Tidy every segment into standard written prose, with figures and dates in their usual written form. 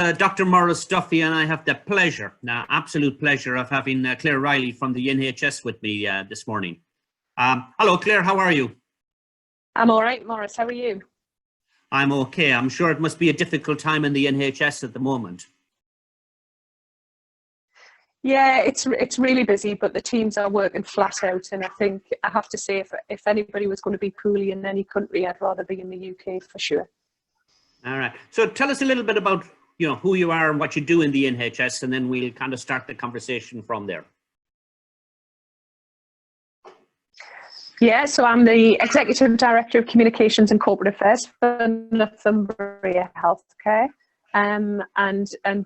Dr. Maurice Duffy, and I have the pleasure, absolute pleasure, of having Claire Riley from the NHS with me this morning. Hello, Claire, how are you? I'm all right, Maurice. How are you? I'm okay. I'm sure it must be a difficult time in the NHS at the moment. Yeah, it's really busy, but the teams are working flat out. And I think I have to say, if anybody was going to be poorly in any country, I'd rather be in the UK for sure. All right. So tell us a little bit about who you are and what you do in the NHS, and then we'll kind of start the conversation from there. Yeah, so I'm the Executive Director of Communications and Corporate Affairs for Northumbria Healthcare. And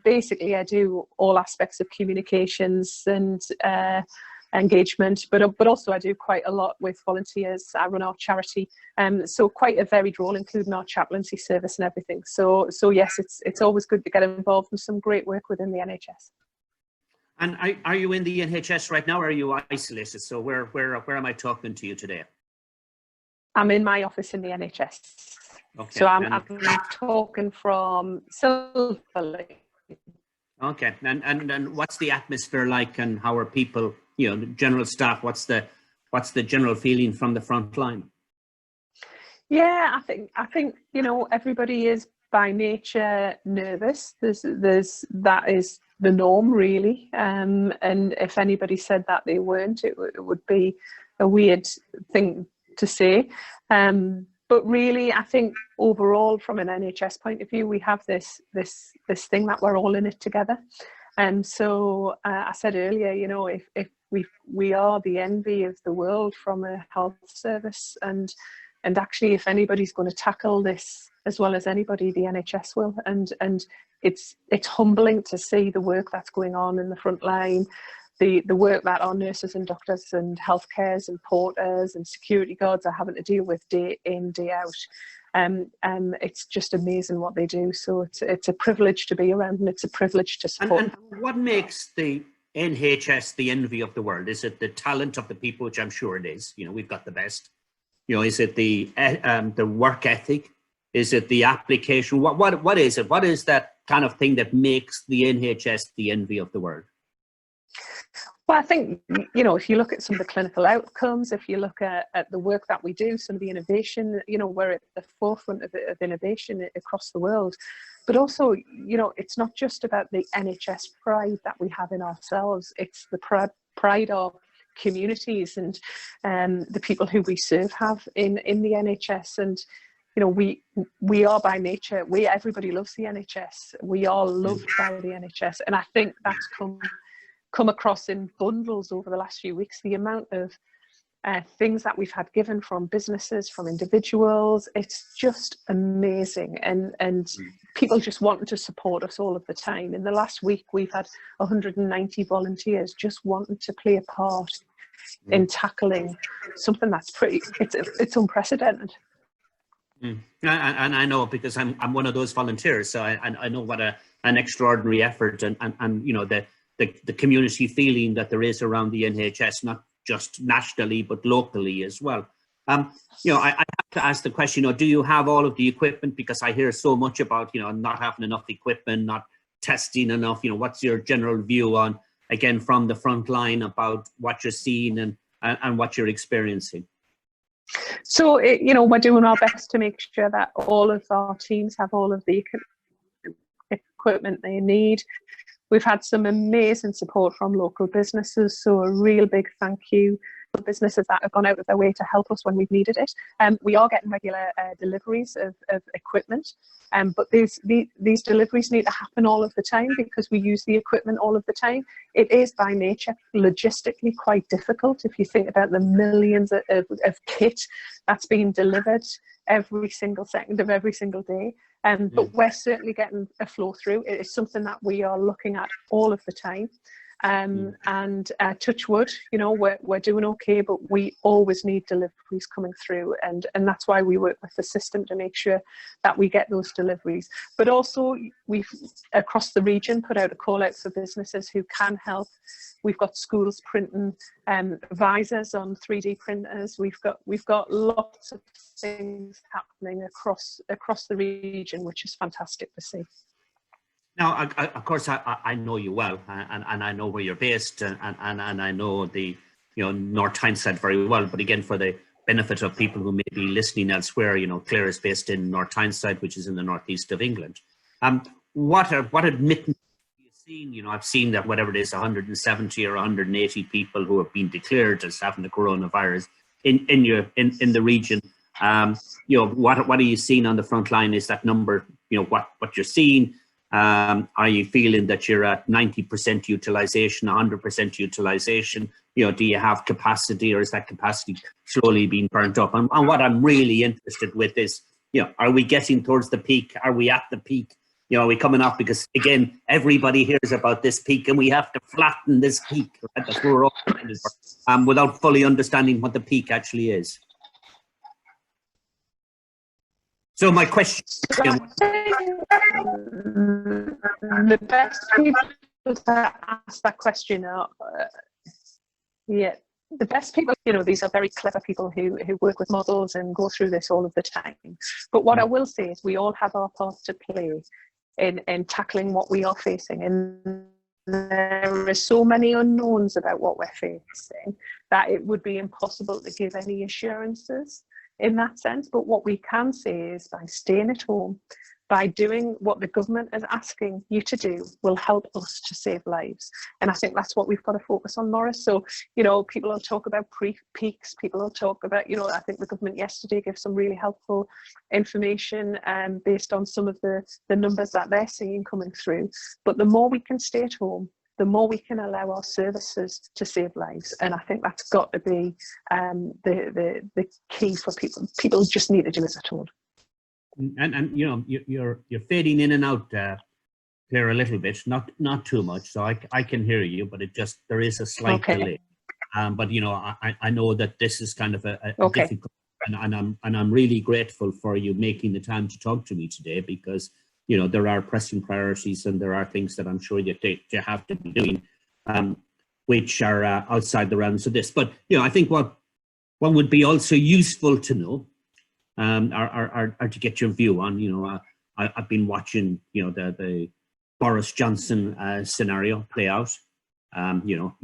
basically I do all aspects of communications and engagement, but also I do quite a lot with volunteers. I run our charity, so quite a varied role, including our chaplaincy service and everything. So yes, it's always good to get involved in some great work within the NHS. And are you in the NHS right now, or are you isolated? So where am I talking to you today? I'm in my office in the NHS. Okay. So I'm talking from Silverley. Okay, and what's the atmosphere like, and how are people, the general staff, what's the general feeling from the front line? Yeah, I think everybody is by nature nervous. That is the norm, really. And if anybody said that they weren't, it would be a weird thing to say. But really, I think overall, from an NHS point of view, we have this thing that we're all in it together. And so I said earlier, if we are the envy of the world from a health service, and actually, if anybody's going to tackle this as well as anybody, the NHS will. And it's humbling to see the work that's going on in the front line. The work that our nurses and doctors and healthcares and porters and security guards are having to deal with day in, day out. It's just amazing what they do. So it's a privilege to be around, and it's a privilege to support. And what makes the NHS the envy of the world? Is it the talent of the people, which I'm sure it is? We've got the best. Is it the work ethic? Is it the application? What is it? What is that kind of thing that makes the NHS the envy of the world? Well, I think, if you look at some of the clinical outcomes, if you look at the work that we do, some of the innovation, we're at the forefront of innovation across the world. But also, it's not just about the NHS pride that we have in ourselves. It's the pride of communities and the people who we serve have in the NHS. And we are by nature, everybody loves the NHS. We are loved by the NHS, and I think that's come across in bundles over the last few weeks. The amount of things that we've had given from businesses, from individuals, it's just amazing. And people just wanting to support us all of the time. In the last week, we've had 190 volunteers just wanting to play a part in tackling something that's it's unprecedented. And I know, because I'm one of those volunteers, so I know what an extraordinary effort and the community feeling that there is around the NHS, not just nationally, but locally as well. I have to ask the question, do you have all of the equipment? Because I hear so much about, not having enough equipment, not testing enough. What's your general view on, again, from the front line, about what you're seeing and what you're experiencing? So, we're doing our best to make sure that all of our teams have all of the equipment they need. We've had some amazing support from local businesses, so a real big thank you for businesses that have gone out of their way to help us when we've needed it. We are getting regular deliveries of equipment, but these deliveries need to happen all of the time because we use the equipment all of the time. It is by nature logistically quite difficult if you think about the millions of kit that's being delivered every single second of every single day. But we're certainly getting a flow through. It is something that we are looking at all of the time. And touch wood, we're doing okay, but we always need deliveries coming through, and that's why we work with the system to make sure that we get those deliveries. But also, we've across the region put out a call out for businesses who can help. We've got schools printing visors on 3D printers. We've got lots of things happening across the region, which is fantastic to see. Now, of course, I know you well, and I know where you're based, and I know the North Tyneside very well. But again, for the benefit of people who may be listening elsewhere, Clare is based in North Tyneside, which is in the northeast of England. What admittance have you seen? I've seen that whatever it is, 170 or 180 people who have been declared as having the coronavirus in the region. What are you seeing on the front line? Is that number, what you're seeing? Are you feeling that you're at 90% utilization, 100% utilization? Do you have capacity, or is that capacity slowly being burnt up? And what I'm really interested with is, are we getting towards the peak? Are we at the peak? Are we coming up? Because again, everybody hears about this peak, and we have to flatten this peak. Right? That's what we're all without fully understanding what the peak actually is. So my question, the best people to ask that question are, the best people, these are very clever people who work with models and go through this all of the time. But what I will say is we all have our part to play in tackling what we are facing. And there are so many unknowns about what we're facing that it would be impossible to give any assurances in that sense. But what we can say is by staying at home, by doing what the government is asking you to do, will help us to save lives. And I think that's what we've got to focus on, Maurice. So, people will talk about peaks, people will talk about, I think the government yesterday gave some really helpful information based on some of the numbers that they're seeing coming through. But the more we can stay at home, the more we can allow our services to save lives. And I think that's got to be the key for people. People just need to do as they're told. And you're fading in and out there a little bit, not too much. So I can hear you, but there is a slight delay. But I know that this is kind of a difficult, and I'm really grateful for you making the time to talk to me today, because there are pressing priorities, and there are things that I'm sure you have to be doing, which are outside the realms of this. But I think what would be also useful to know are to get your view on. I've been watching the Boris Johnson scenario play out. You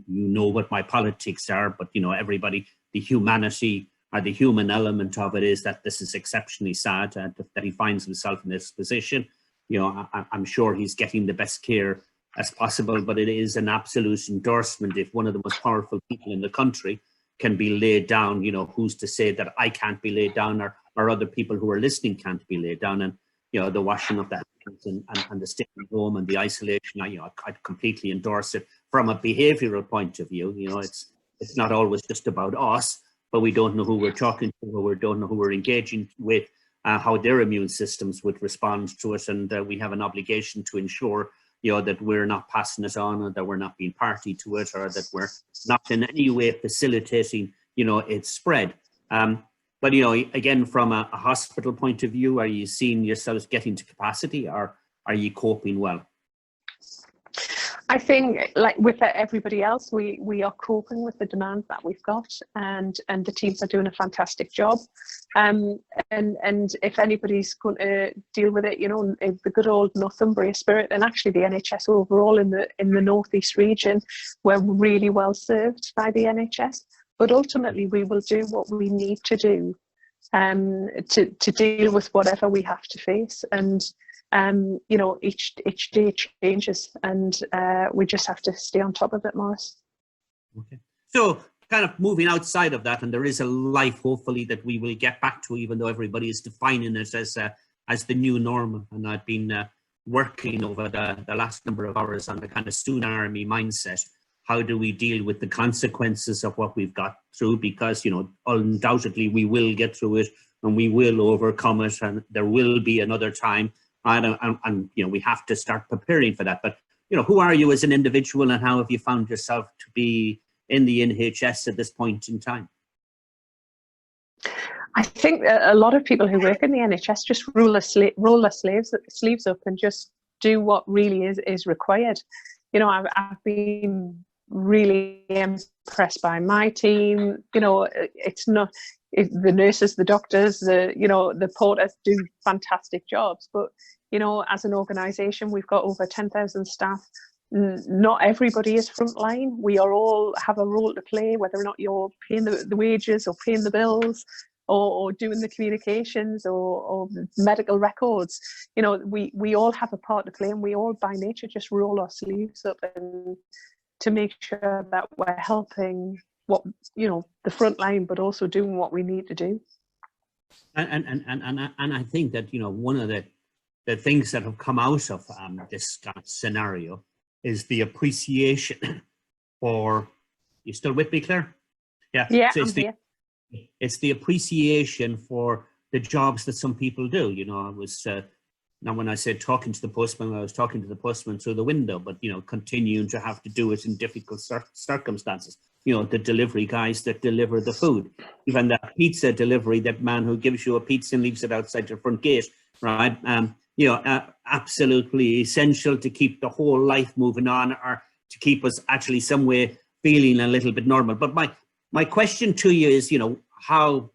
know what my politics are, but everybody, the humanity or the human element of it is that this is exceptionally sad that he finds himself in this position. I'm sure he's getting the best care as possible, but it is an absolute endorsement if one of the most powerful people in the country can be laid down. Who's to say that I can't be laid down, or other people who are listening can't be laid down? And the washing of the hands and the staying at home and the isolation, I'd completely endorse it from a behavioural point of view. It's not always just about us, but we don't know who we're talking to, or we don't know who we're engaging with, how their immune systems would respond to it, and we have an obligation to ensure that we're not passing it on, or that we're not being party to it, or that we're not in any way facilitating its spread. But again, from a hospital point of view, are you seeing yourselves getting to capacity, or are you coping well? I think, like with everybody else, we are coping with the demand that we've got, and the teams are doing a fantastic job. And if anybody's going to deal with it, the good old Northumbria spirit, and actually the NHS overall in the Northeast region, we're really well served by the NHS. But ultimately, we will do what we need to do to deal with whatever we have to face. And each day changes, and we just have to stay on top of it, Maurice. Okay. So kind of moving outside of that, and there is a life, hopefully, that we will get back to, even though everybody is defining it as the new normal. And I've been working over the last number of hours on the kind of Tsunami mindset. How do we deal with the consequences of what we've got through? Because, undoubtedly we will get through it, and we will overcome it, and there will be another time. And we have to start preparing for that. But, who are you as an individual, and how have you found yourself to be in the NHS at this point in time? I think a lot of people who work in the NHS just roll their sleeves up and just do what really is required. I've been really impressed by my team. You know, it's not the nurses, the doctors, the porters do fantastic jobs, but you know, as an organisation, we've got over 10,000 staff. Not everybody is frontline. We are all have a role to play, whether or not you're paying the wages or paying the bills or doing the communications or medical records. You know, we all have a part to play, and we all by nature just roll our sleeves up and to make sure that we're helping what, you know, the front line, but also doing what we need to do. And I think that, you know, one of the things that have come out of this kind of scenario is the appreciation for, you still with me, Claire? Yeah, so I'm here. It's the appreciation for the jobs that some people do. You know, I was, now when I said talking to the postman, I was talking to the postman through the window, but, you know, continuing to have to do it in difficult circumstances. You know, the delivery guys that deliver the food, even that pizza delivery, that man who gives you a pizza and leaves it outside your front gate, right? You know, absolutely essential to keep the whole life moving on, or to keep us actually some way feeling a little bit normal. But my question to you is, you know,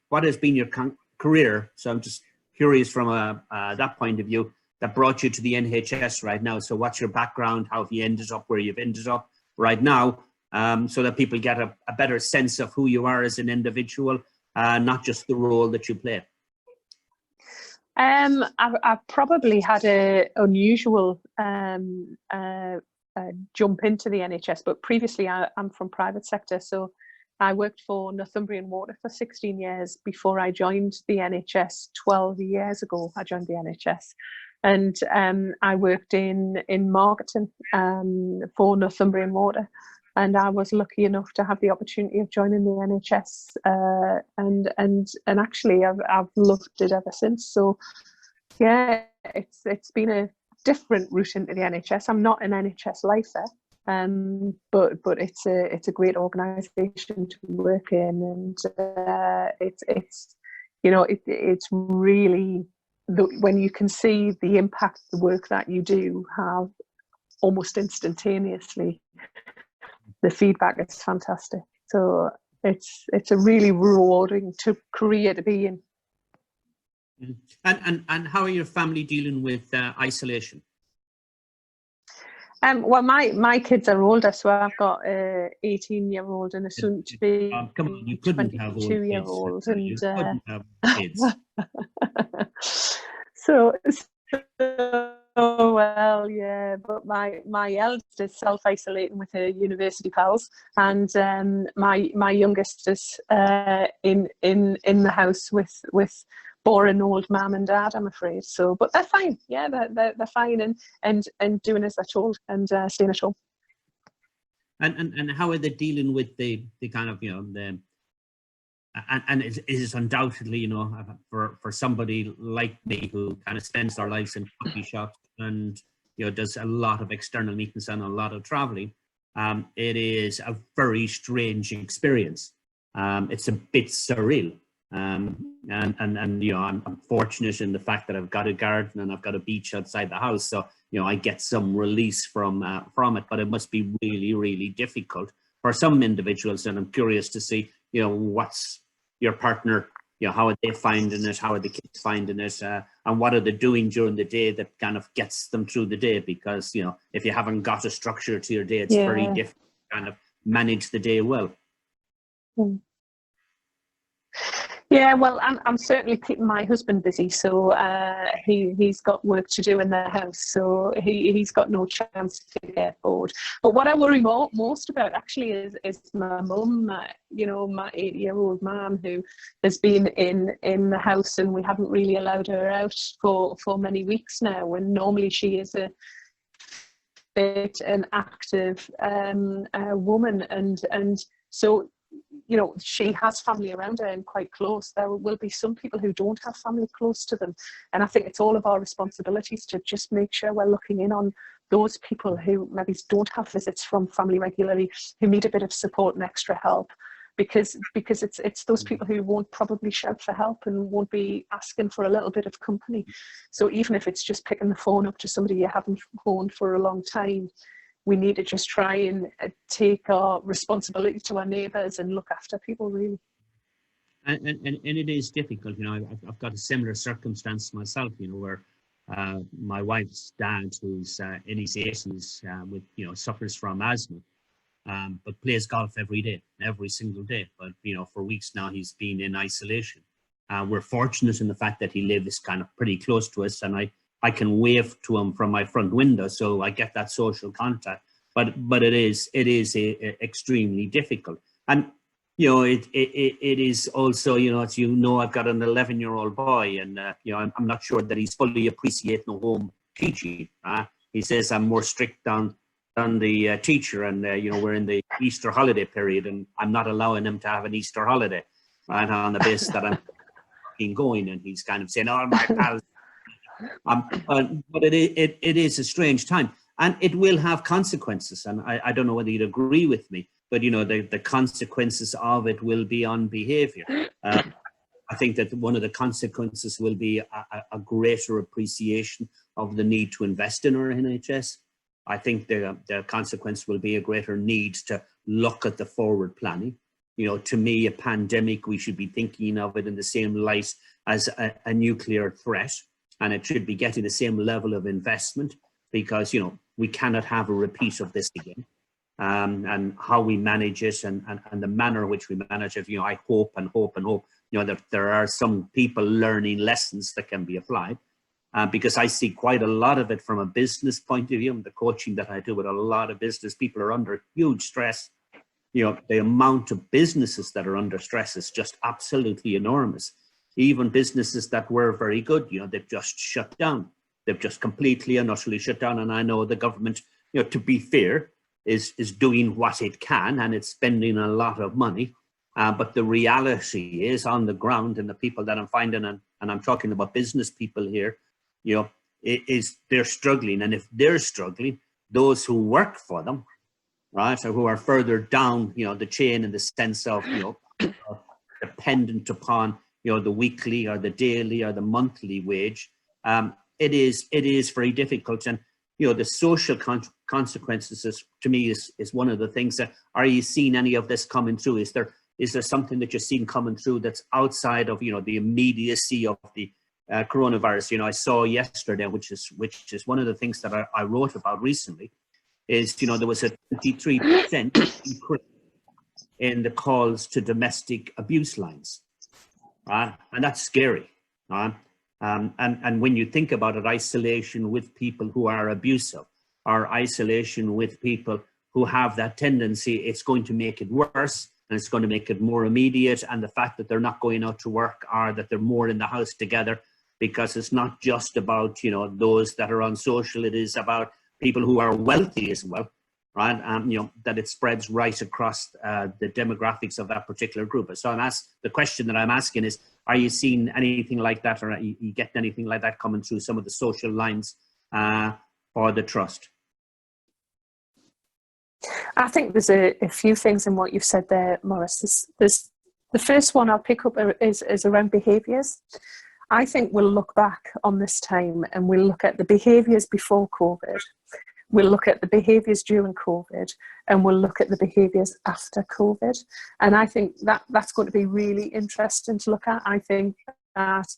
what has been your career? So I'm just curious from that point of view that brought you to the NHS right now. So what's your background? How have you ended up where you've ended up right now? So that people get a better sense of who you are as an individual, not just the role that you play. I've probably had a unusual jump into the NHS, but previously I'm from private sector, so I worked for Northumbrian Water for 16 years before I joined the NHS. 12 years ago I joined the NHS, and I worked in marketing for Northumbrian Water. And I was lucky enough to have the opportunity of joining the NHS, and actually I've loved it ever since. So yeah, it's been a different route into the NHS. I'm not an NHS lifer, but it's a great organisation to work in, and it's you know, it's really when you can see the impact the work that you do have almost instantaneously. The feedback is fantastic. So it's a really rewarding career to be in. And how are your family dealing with isolation? Well, my kids are older, so I've got a 18-year-old and a soon to be come on, you couldn't have 22-year-old, and you couldn't have kids. so oh well, yeah, but my eldest is self-isolating with her university pals, and my youngest is in the house with boring old mum and dad, I'm afraid. So, but they're fine. Yeah, they're fine and doing as they're told, and staying at home. And how are they dealing with the kind of, you know, and it is undoubtedly, you know, for somebody like me who kind of spends their lives in coffee shops and, you know, does a lot of external meetings and a lot of traveling, it is a very strange experience. It's a bit surreal. And you know, I'm fortunate in the fact that I've got a garden and I've got a beach outside the house, so you know, I get some release from it. But it must be really, really difficult for some individuals, and I'm curious to see, you know, what's your partner, you know, how are they finding it, how are the kids finding it, and what are they doing during the day that kind of gets them through the day? Because, you know, if you haven't got a structure to your day, it's very difficult to kind of manage the day well. Yeah, well, I'm certainly keeping my husband busy, so he's got work to do in the house, so he's got no chance to get bored. But what I worry most about actually is my mum, you know, my 8-year-old mum, who has been in the house, and we haven't really allowed her out for many weeks now, when normally she is a fit and active woman, and so, you know, she has family around her and quite close. There will be some people who don't have family close to them. And I think it's all of our responsibilities to just make sure we're looking in on those people who maybe don't have visits from family regularly, who need a bit of support and extra help. Because it's those people who won't probably shout for help and won't be asking for a little bit of company. So even if it's just picking the phone up to somebody you haven't phoned for a long time, we need to just try and take our responsibility to our neighbours and look after people, really. And it is difficult, you know. I've got a similar circumstance myself, you know, where my wife's dad, who's in his 80s, with, you know, suffers from asthma, but plays golf every day, every single day. But, you know, for weeks now, he's been in isolation. We're fortunate in the fact that he lives kind of pretty close to us, and I can wave to him from my front window, so I get that social contact. But it is extremely difficult. And you know, it is also, you know, as you know, I've got an 11-year-old boy, and you know, I'm not sure that he's fully appreciating home teaching. He says I'm more strict than the teacher, and you know, we're in the Easter holiday period, and I'm not allowing him to have an Easter holiday, right, on the basis that I'm going, and he's kind of saying, "Oh, my pals." But it is a strange time, and it will have consequences, and I don't know whether you'd agree with me. But, you know, the consequences of it will be on behaviour. I think that one of the consequences will be a greater appreciation of the need to invest in our NHS. I think the consequence will be a greater need to look at the forward planning. You know, to me, a pandemic, we should be thinking of it in the same light as a nuclear threat, and it should be getting the same level of investment, because, you know, we cannot have a repeat of this again. And how we manage it, and the manner in which we manage it, you know, I hope and hope and hope, you know, that there are some people learning lessons that can be applied, because I see quite a lot of it from a business point of view. The coaching that I do with a lot of business people are under huge stress. You know, the amount of businesses that are under stress is just absolutely enormous. Even businesses that were very good, you know, they've just shut down. They've just completely and utterly shut down. And I know the government, you know, to be fair, is doing what it can, and it's spending a lot of money. But the reality is, on the ground, and the people that I'm finding, and I'm talking about business people here, you know, they're struggling. And if they're struggling, those who work for them, right, or who are further down, you know, the chain, in the sense of, you know, dependent upon, you know, the weekly or the daily or the monthly wage, it is very difficult. And you know, the social consequences to me is one of the things that, are you seeing any of this coming through? Is there something that you're seeing coming through that's outside of, you know, the immediacy of the coronavirus? You know, I saw yesterday, which is one of the things that I wrote about recently, is, you know, there was a 23% increase in the calls to domestic abuse lines, right? And that's scary, right? And when you think about it, isolation with people who are abusive, or isolation with people who have that tendency, it's going to make it worse, and it's going to make it more immediate. And the fact that they're not going out to work, or that they're more in the house together, because it's not just about, you know, those that are on social, it is about people who are wealthy as well, right? You know, that it spreads right across the demographics of that particular group. So the question that I'm asking is, are you seeing anything like that, or are you getting anything like that coming through some of the social lines for the trust? I think there's a few things in what you've said there, Maurice. There's the first one I'll pick up is around behaviours. I think we'll look back on this time, and we'll look at the behaviours before COVID. We'll look at the behaviours during COVID, and we'll look at the behaviours after COVID. And I think that's going to be really interesting to look at. I think that,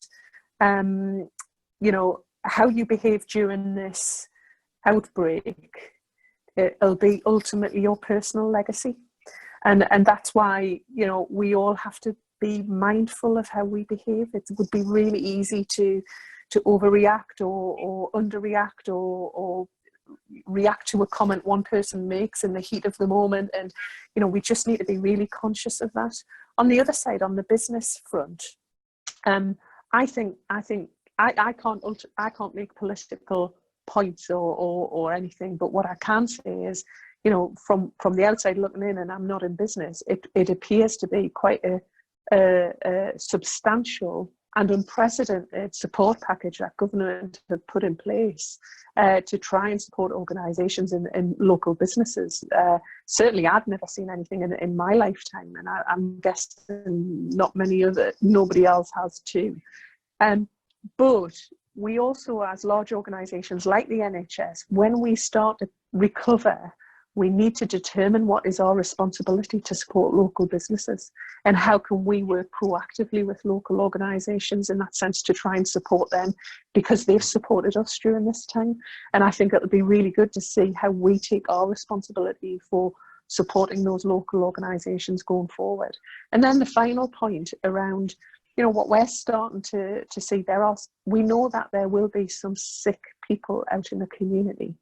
you know, how you behave during this outbreak, it'll be ultimately your personal legacy. And that's why, you know, we all have to be mindful of how we behave. It would be really easy to overreact or underreact or react to a comment one person makes in the heat of the moment. And, you know, we just need to be really conscious of that. On the other side, on the business front, I think I can't make political points or anything, but what I can say is, you know, from the outside looking in, and I'm not in business, it appears to be quite a substantial and unprecedented support package that government have put in place to try and support organisations and local businesses. Certainly, I've never seen anything in my lifetime, and I'm guessing nobody else has too. But we also, as large organisations like the NHS, when we start to recover we need to determine what is our responsibility to support local businesses, and how can we work proactively with local organisations in that sense to try and support them, because they've supported us during this time. And I think it'll be really good to see how we take our responsibility for supporting those local organisations going forward. And then the final point around, you know, what we're starting to see, we know that there will be some sick people out in the community,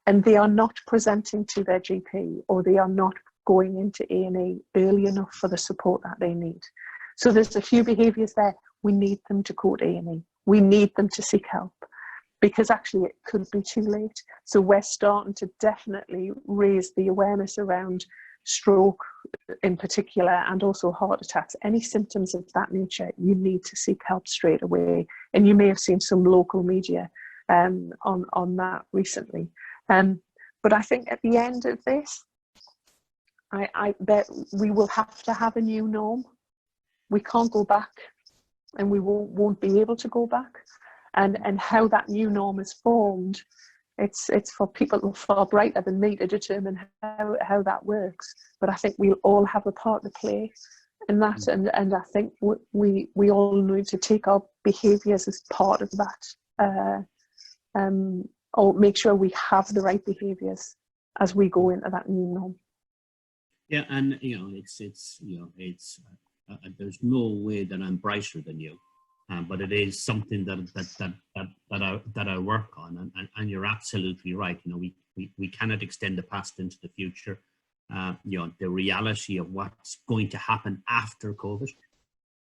and they are not presenting to their GP, or they are not going into A&E early enough for the support that they need. So there's a few behaviours there. We need them to go to A&E. We need them to seek help, because actually it could be too late. So we're starting to definitely raise the awareness around stroke in particular, and also heart attacks. Any symptoms of that nature, you need to seek help straight away. And you may have seen some local media on that recently. But I think at the end of this, I bet we will have to have a new norm. We can't go back, and we won't be able to go back. And how that new norm is formed, it's for people far brighter than me to determine how that works. But I think we'll all have a part to play in that, and I think we all need to take our behaviours as part of that, or make sure we have the right behaviours as we go into that new norm. Yeah, and you know, there's no way that I'm brighter than you, but it is something that I work on, and you're absolutely right. You know, we cannot extend the past into the future. You know, the reality of what's going to happen after COVID,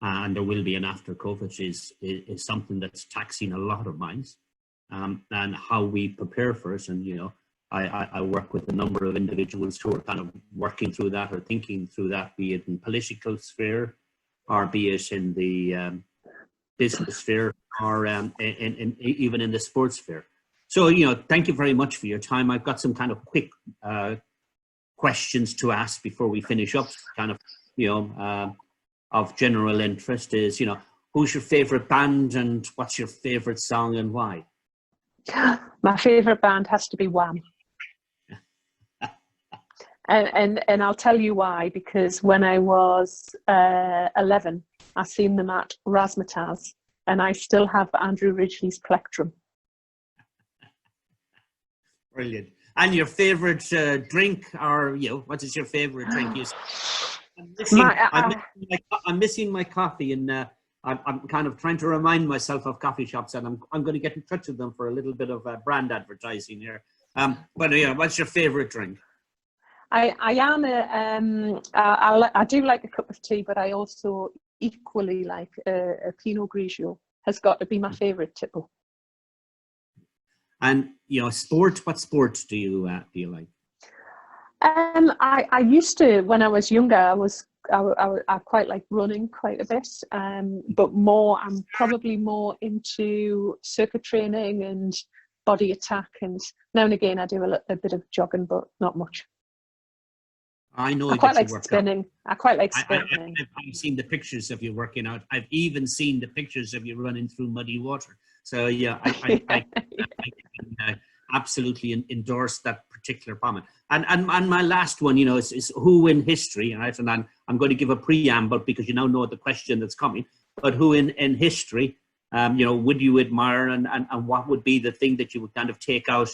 and there will be an after COVID, is something that's taxing a lot of minds, and how we prepare for it. And you know, I work with a number of individuals who are kind of working through that or thinking through that, be it in political sphere, or be it in the business sphere, or even in the sports sphere. So, you know, thank you very much for your time. I've got some kind of quick questions to ask before we finish up, kind of, you know, of general interest is, you know, who's your favorite band and what's your favorite song and why? My favorite band has to be Wham. And I'll tell you why, because when I was 11, I seen them at Razzmatazz, and I still have Andrew Ridgeley's Plectrum. Brilliant. And your favorite drink, or you know, what is your favorite drink? I'm missing my coffee, and I'm kind of trying to remind myself of coffee shops, and I'm going to get in touch with them for a little bit of brand advertising here. But yeah, what's your favorite drink? I do like a cup of tea, but I also equally like a Pinot Grigio. Has got to be my favorite tipple. And you know, sport. What sport do you like? I used to, when I was younger, I quite like running quite a bit. But I'm probably more into circuit training and body attack, and now and again I do a bit of jogging, but not much. I know. I quite like spinning. I quite like spinning. I've seen the pictures of you working out. I've even seen the pictures of you running through muddy water. So yeah, I can absolutely endorse that particular comment. And my last one, you know, is who in history, right? And I'm going to give a preamble because you now know the question that's coming. But who in history, you know, would you admire, and what would be the thing that you would kind of take out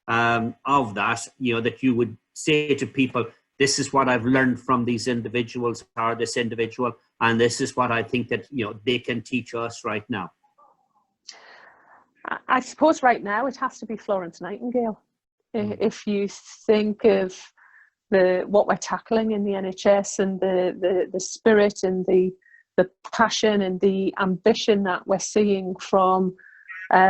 of that, you know, that you would say to people, this is what I've learned from these individuals, or this individual, and this is what I think that, you know, they can teach us right now? I suppose right now it has to be Florence Nightingale. If you think of what we're tackling in the NHS, and the spirit and the passion and the ambition that we're seeing from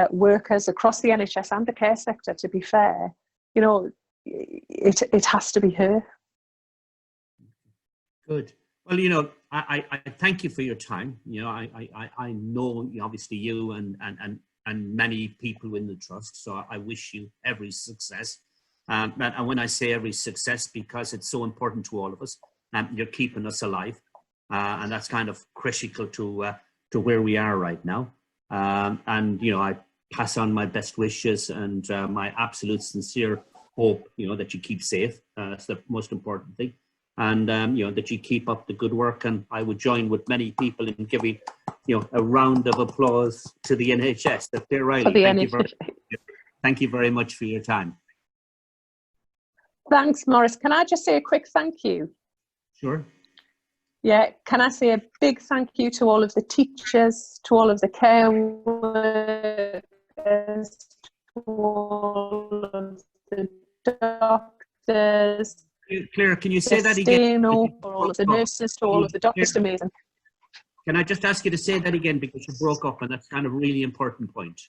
workers across the NHS and the care sector, to be fair, you know, it has to be her. Good. Well, you know, I thank you for your time. You know, I know obviously you and many people in the trust, so I wish you every success. And when I say every success, because it's so important to all of us, you're keeping us alive, and that's kind of critical to where we are right now. And you know, I pass on my best wishes and my absolute sincere hope, that you keep safe. That's the most important thing. And, that you keep up the good work. And I would join with many people in giving, a round of applause to the NHS. Claire Riley, thank you very much for your time. Thanks, Maurice. Can I just say a quick thank you? Sure. Yeah, can I say a big thank you to all of the teachers, to all of the care workers, to all of the doctors. Claire, can you say that again? For all of the nurses, to all of the doctors, amazing. Can I just ask you to say that again, because you broke up, and that's kind of a really important point.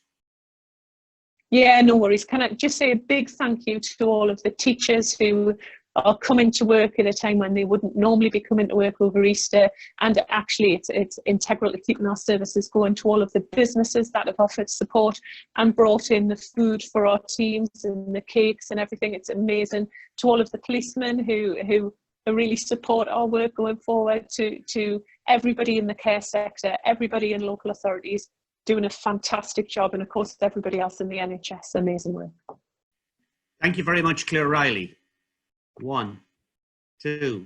Yeah, no worries. Can I just say a big thank you to all of the teachers who are coming to work at a time when they wouldn't normally be coming to work over Easter, and actually it's integral to keeping our services going, to all of the businesses that have offered support and brought in the food for our teams and the cakes and everything. It's amazing. To all of the policemen who really support our work going forward, to everybody in the care sector, everybody in local authorities doing a fantastic job, and of course everybody else in the NHS, amazing work. Thank you very much, Claire Riley. 1, 2.